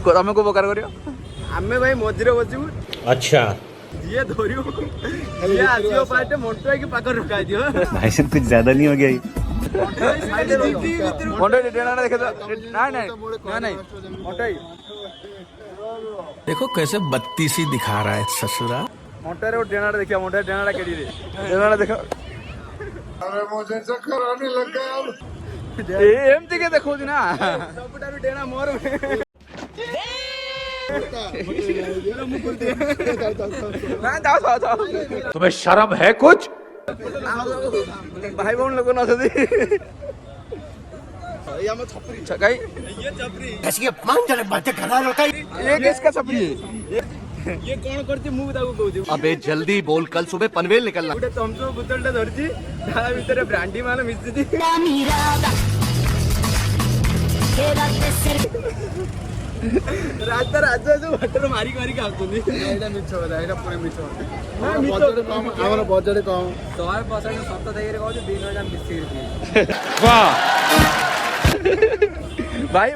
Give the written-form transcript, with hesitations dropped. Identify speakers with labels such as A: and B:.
A: ତମେ କୋଉ ପ୍ରକାର କରିବ?
B: ଆମେ ଭାଇ ମଝିରେ ବସିବୁ।
C: अच्छा
B: ଯିଏ ଧରିବ ଯିଏ ଆସିବ ପାଟେ ମଣ୍ଟୁ ହେଇକି ପାଖରେ ରଖା ହେଇଥିବ।
C: भाई साहब कुछ ज्यादा नहीं हो गया ये?
A: ମଣ୍ଟୁ ଡେଣାଟା ଦେଖେ ତ। ନାଇଁ ନାଇଁ ନାଇଁ ମଣ୍ଟୁ
D: देखो कैसे बत्तीसी दिखा रहा है ससुरा।
A: ମଣ୍ଟୁରେ ଗୋଟେ ଡେଣାଟା ଦେଖିବା। ମଣ୍ଟୁ ଡେଣାଟା କେଡ଼ିରେ ଡେଣାଟା ଦେଖ। ଏମିତି କିଏ ଦେଖଉଛି ନା
B: ସବୁଠାରୁ ଡେଣା ମୋର।
A: तुम्हें शर्म है कुछ? भाई बहन लोग नौसदी छकाई ये किसका छपरी है?
B: ये कौन करती मु ताको कहूची।
C: अबे जल्दी बोल, कल सुबह पनवेल निकलना।
B: गोटे तमसो बोतलटा धरची ता भितरे ब्रांडी माल मिसिची। रास्ता राजा जो वाटर मारी मारी आउतुनी। एटा मिछ होला, एटा पुरा मिछ होला। बजट कम, हमर बजट कम। 100% सत्य देइरे कहू 2000 मिसी।
A: वाह भाई